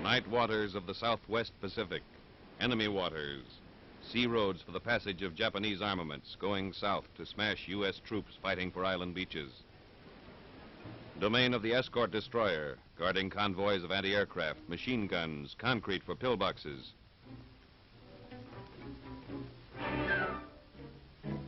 Night waters of the Southwest Pacific, enemy waters, sea roads for the passage of Japanese armaments going south to smash U.S. troops fighting for island beaches. Domain of the escort destroyer, guarding convoys of anti-aircraft, machine guns, concrete for pillboxes.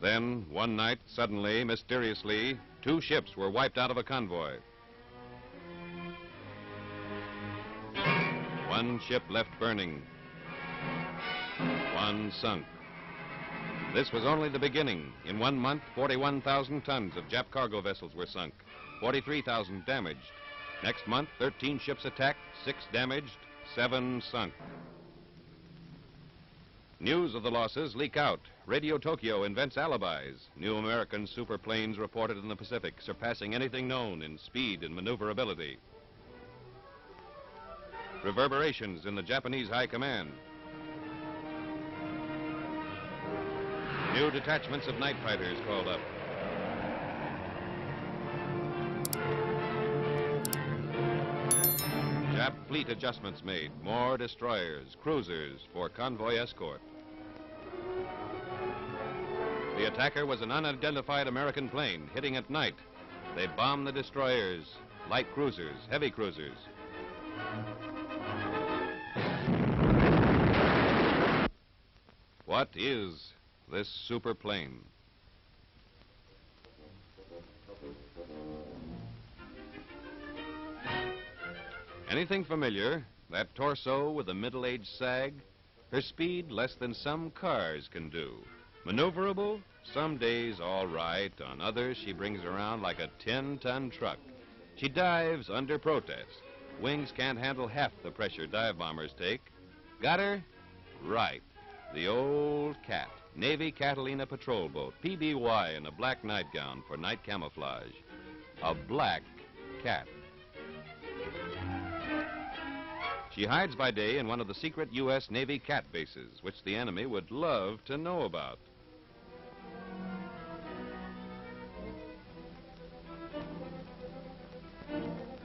Then, one night, suddenly, mysteriously, 2 ships were wiped out of a convoy. 1 ship left burning. 1 sunk. This was only the beginning. In 1 month, 41,000 tons of Jap cargo vessels were sunk, 43,000 damaged. Next month, 13 ships attacked, 6 damaged, 7 sunk. News of the losses leak out. Radio Tokyo invents alibis. New American superplanes reported in the Pacific, surpassing anything known in speed and maneuverability. Reverberations in the Japanese High Command. New detachments of night fighters called up. Jap fleet adjustments made. More destroyers, cruisers for convoy escort. The attacker was an unidentified American plane hitting at night. They bombed the destroyers, light cruisers, heavy cruisers. What is this super plane? Anything familiar? That torso with a middle-aged sag? Her speed less than some cars can do. Maneuverable? Some days all right. On others, she brings around like a 10-ton truck. She dives under protest. Wings can't handle half the pressure dive bombers take. Got her? Right. The old Cat. Navy Catalina patrol boat. PBY in a black nightgown for night camouflage. A black cat. She hides by day in one of the secret U.S. Navy cat bases, which the enemy would love to know about.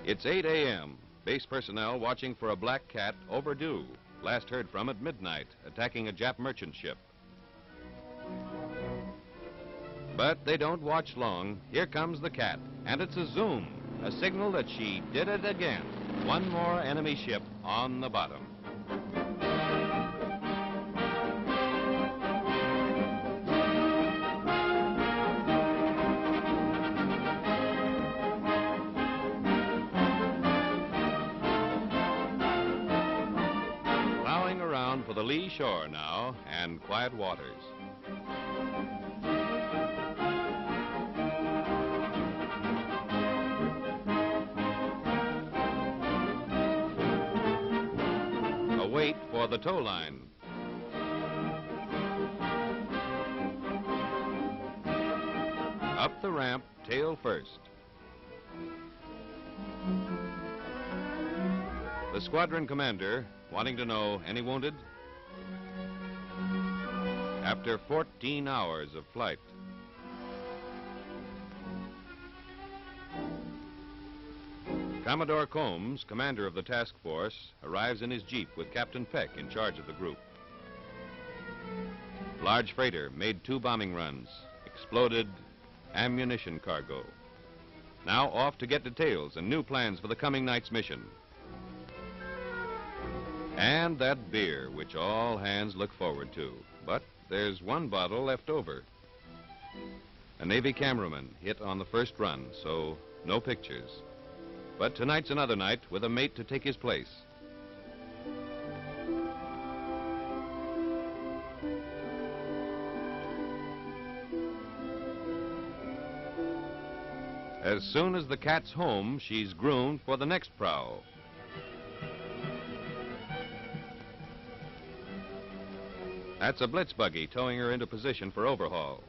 It's 8 a.m. Base personnel watching for a black cat overdue. Last heard from at midnight, attacking a Jap merchant ship. But they don't watch long. Here comes the cat, and it's a zoom, a signal that she did it again. One more enemy ship on the bottom. Plowing around for the lee shore now and quiet waters. Wait for the tow line. Up the ramp, tail first. The squadron commander wanting to know, any wounded? After 14 hours of flight. Commodore Combs, commander of the task force, arrives in his Jeep with Captain Peck in charge of the group. Large freighter made 2 bombing runs, exploded ammunition cargo. Now off to get details and new plans for the coming night's mission. And that beer, which all hands look forward to. But there's 1 bottle left over. A Navy cameraman hit on the first run, so no pictures. But tonight's another night with a mate to take his place. As soon as the cat's home, she's groomed for the next prowl. That's a blitz buggy towing her into position for overhaul.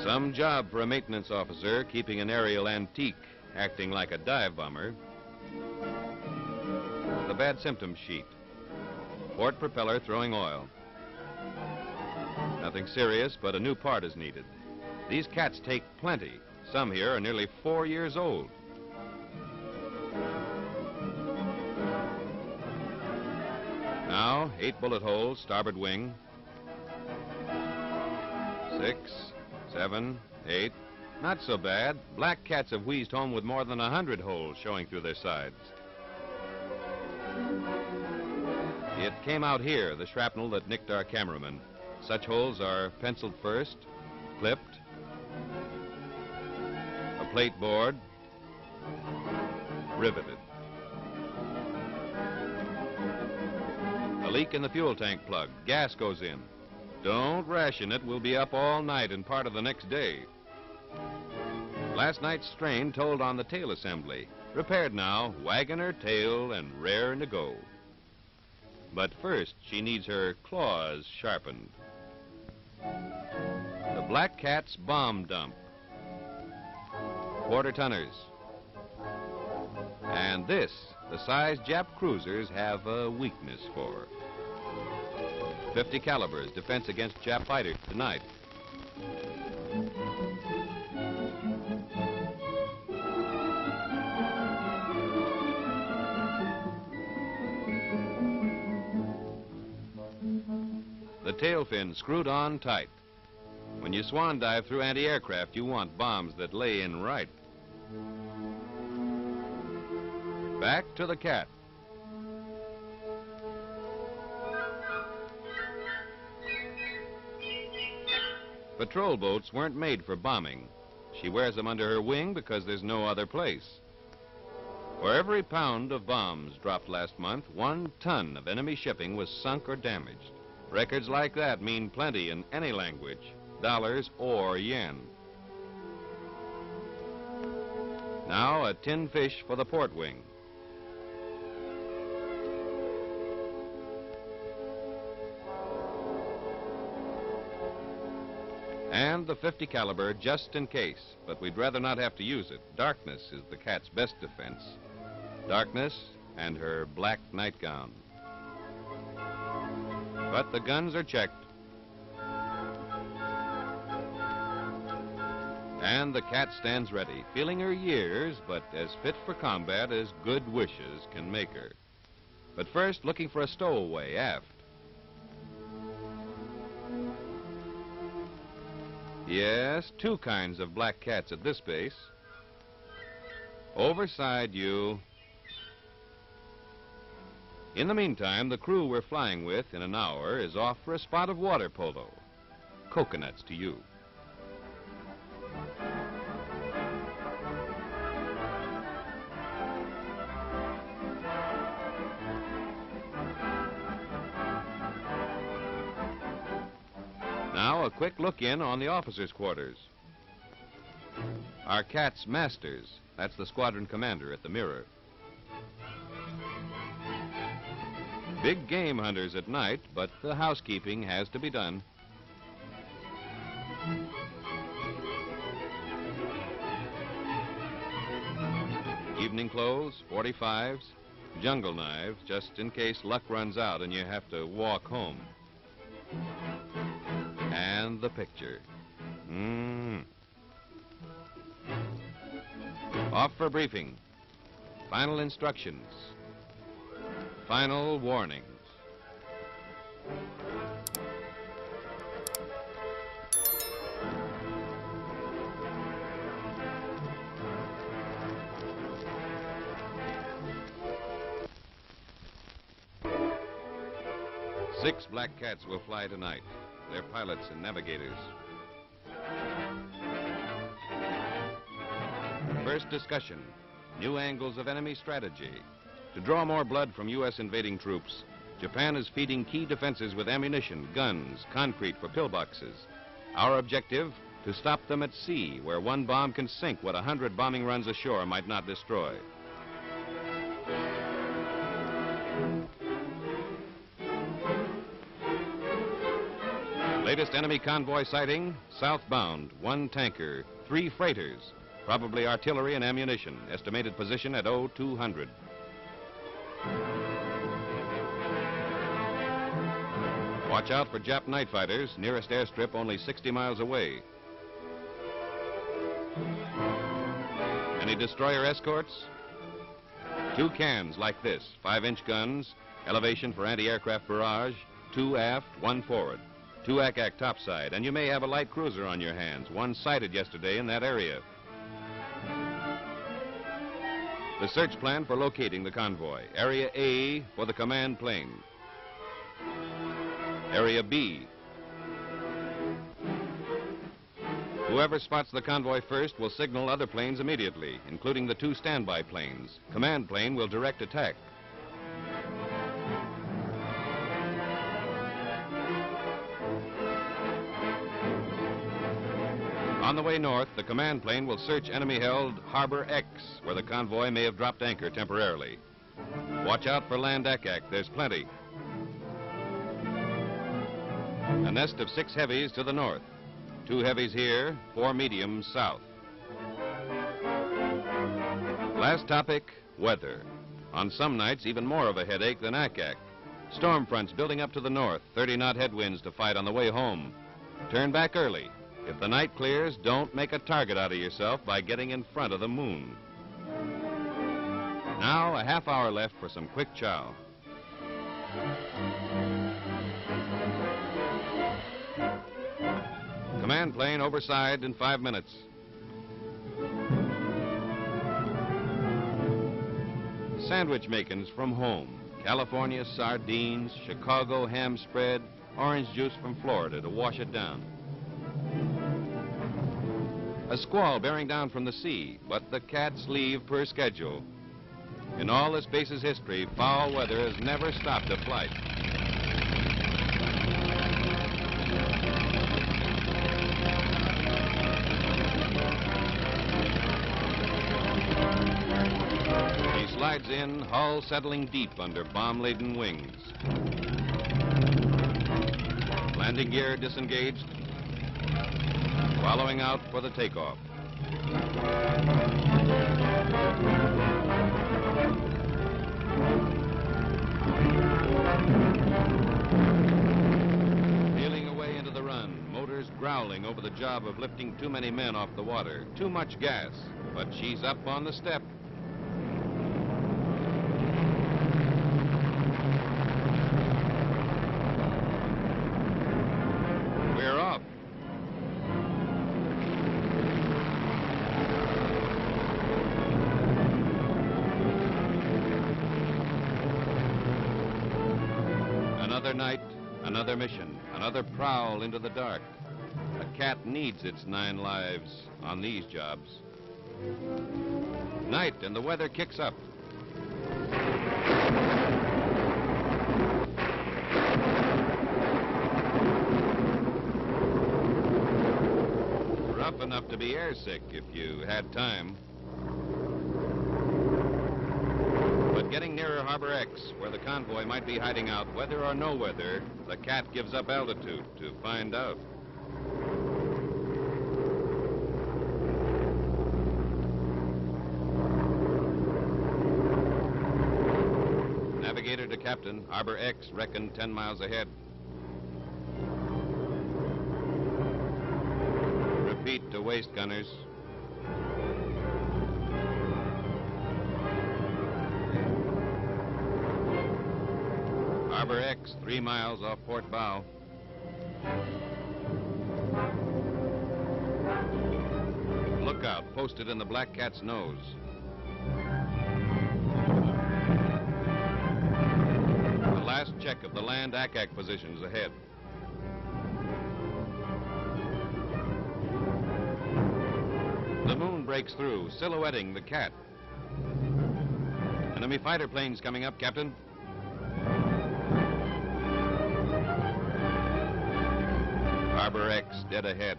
Some job for a maintenance officer keeping an aerial antique, acting like a dive bomber. The bad symptoms sheet. Port propeller throwing oil. Nothing serious, but a new part is needed. These cats take plenty. Some here are nearly 4 years old. Now, 8 bullet holes, starboard wing. 6, 7, 8. Not so bad. Black cats have wheezed home with more than 100 holes showing through their sides. It came out here, the shrapnel that nicked our cameraman. Such holes are penciled first, clipped, a plate board, riveted. A leak in the fuel tank plug. Gas goes in. Don't ration it. We'll be up all night and part of the next day. Last night's strain told on the tail assembly. Repaired now, wagon her tail and raring to go. But first, she needs her claws sharpened. The Black Cat's bomb dump. Quarter-tonners. And this, the size Jap cruisers have a weakness for. 50 calibers, defense against Jap fighters tonight. The tail fin screwed on tight. When you swan dive through anti-aircraft, you want bombs that lay in right. Back to the cat. Patrol boats weren't made for bombing. She wears them under her wing because there's no other place. For every pound of bombs dropped last month, 1 ton of enemy shipping was sunk or damaged. Records like that mean plenty in any language, dollars or yen. Now a tin fish for the port wing. And the 50 caliber just in case, but we'd rather not have to use it. Darkness is the cat's best defense. Darkness and her black nightgown. But the guns are checked. And the cat stands ready, feeling her years, but as fit for combat as good wishes can make her. But first, looking for a stowaway aft. Yes, 2 kinds of black cats at this base. Overside you. In the meantime, the crew we're flying with in an hour is off for a spot of water polo. Coconuts to you. Now a quick look in on the officers' quarters. Our cat's masters. That's the squadron commander at the mirror. Big game hunters at night, but the housekeeping has to be done. Evening clothes, 45s, jungle knives, just in case luck runs out and you have to walk home. And the picture. Off for briefing. Final instructions. Final warnings. Six black cats will fly tonight. They're pilots and navigators. First discussion, new angles of enemy strategy. To draw more blood from U.S. invading troops, Japan is feeding key defenses with ammunition, guns, concrete for pillboxes. Our objective, to stop them at sea, where 1 bomb can sink what 100 bombing runs ashore might not destroy. Latest enemy convoy sighting, southbound, 1 tanker, 3 freighters, probably artillery and ammunition, estimated position at 0200. Watch out for Jap night fighters, nearest airstrip only 60 miles away. Any destroyer escorts? 2 cans like this, 5-inch guns, Elevation for anti-aircraft barrage, 2 aft, 1 forward. 2 ack topside, and you may have a light cruiser on your hands, one sighted yesterday in that area. The search plan for locating the convoy. Area A for the command plane. Area B. Whoever spots the convoy first will signal other planes immediately, including the 2 standby planes. Command plane will direct attack. On the way north, the command plane will search enemy-held Harbor X, where the convoy may have dropped anchor temporarily. Watch out for land ack, there's plenty. A nest of 6 heavies to the north. 2 heavies here, 4 mediums south. Last topic, weather. On some nights, even more of a headache than ack. Storm fronts building up to the north, 30-knot headwinds to fight on the way home. Turn back early. If the night clears, don't make a target out of yourself by getting in front of the moon. Now, a half hour left for some quick chow. Command plane overside in 5 minutes. Sandwich makings from home. California sardines, Chicago ham spread, orange juice from Florida to wash it down. A squall bearing down from the sea, but the cats leave per schedule. In all this base's history, foul weather has never stopped a flight. He slides in, hull settling deep under bomb-laden wings. Landing gear disengaged. Following out for the takeoff. Peeling away into the run, motors growling over the job of lifting too many men off the water. Too much gas, but she's up on the step. We're off. Another night, another mission, another prowl into the dark. A cat needs its 9 lives on these jobs. Night and the weather kicks up. Rough enough to be airsick if you had time. But getting nearer Harbor X, where the convoy might be hiding out, weather or no weather, the cat gives up altitude to find out. Navigator to captain, Harbor X reckoned 10 miles ahead. Repeat to waist gunners. Harbor X, 3 miles off port bow. Lookout posted in the Black Cat's nose. The last check of the land ack positions ahead. The moon breaks through, silhouetting the cat. Enemy fighter planes coming up, Captain. Harbor X dead ahead.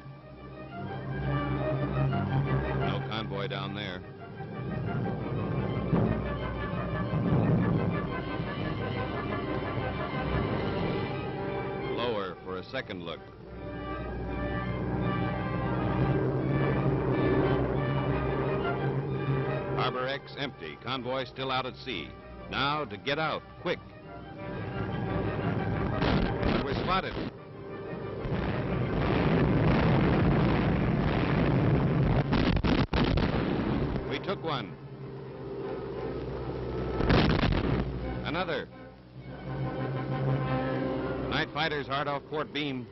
No convoy down there. Lower for a second look. Harbor X empty. Convoy still out at sea. Now to get out, quick. We're spotted. We took one. Another. fighters hard off port beam.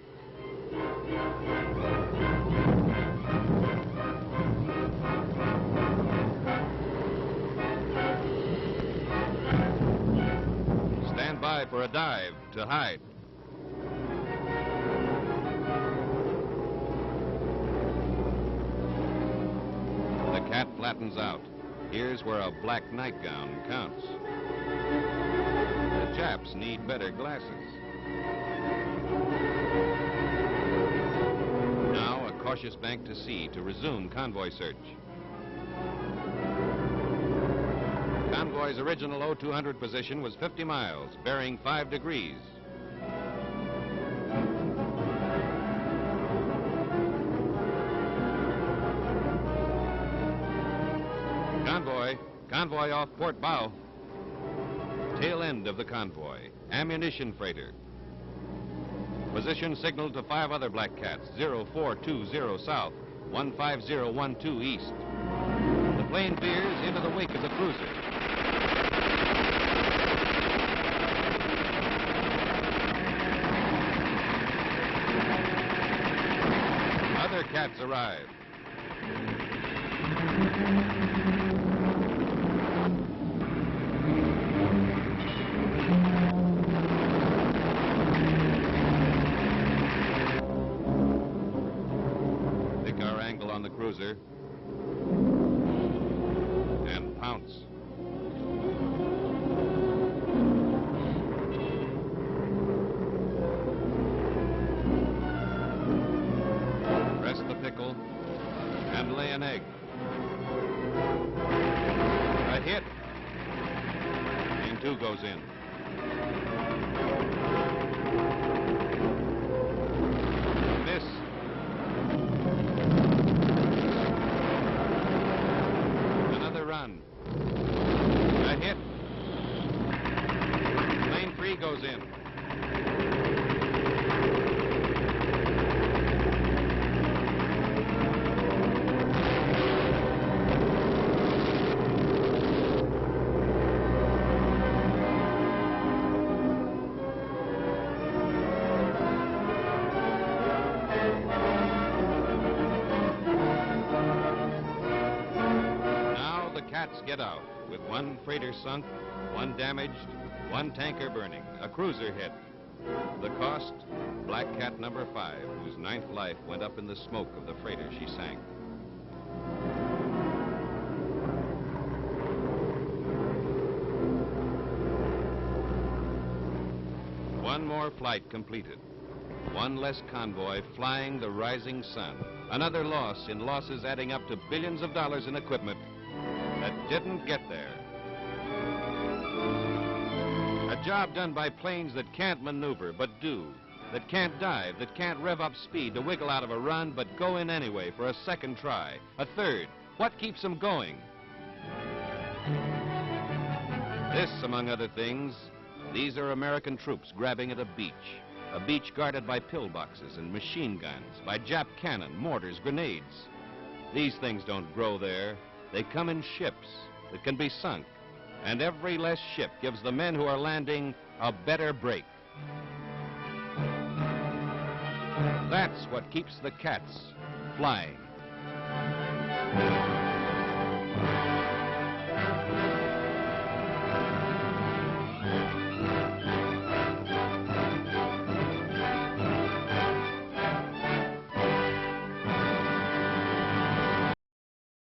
Stand by for a dive to hide. The cat flattens out. Here's where a black nightgown counts. The Japs need better glasses. Now a cautious bank to sea to resume convoy search. Convoy's original O200 position was 50 miles, bearing 5 degrees. Convoy off port bow. Tail end of the convoy. Ammunition freighter. Position signaled to 5 other black cats. 0420 south, 15012 east. The plane veers into the wake of the cruiser. Other cats arrive. On the cruiser and pounce. Press the pickle and lay an egg. A hit. Plane 2 goes in. Miss. Run. A hit. Plane 3 goes in. Cats get out with 1 freighter sunk, 1 damaged, 1 tanker burning, a cruiser hit. The cost, Black Cat number 5, whose 9th life went up in the smoke of the freighter she sank. One more flight completed. 1 less convoy flying the rising sun. Another loss in losses adding up to billions of dollars in equipment that didn't get there. A job done by planes that can't maneuver but do, that can't dive, that can't rev up speed to wiggle out of a run but go in anyway for a second try, a third. What keeps them going? This, among other things, these are American troops grabbing at a beach guarded by pillboxes and machine guns, by Jap cannon, mortars, grenades. These things don't grow there. They come in ships that can be sunk, and every less ship gives the men who are landing a better break. That's what keeps the cats flying.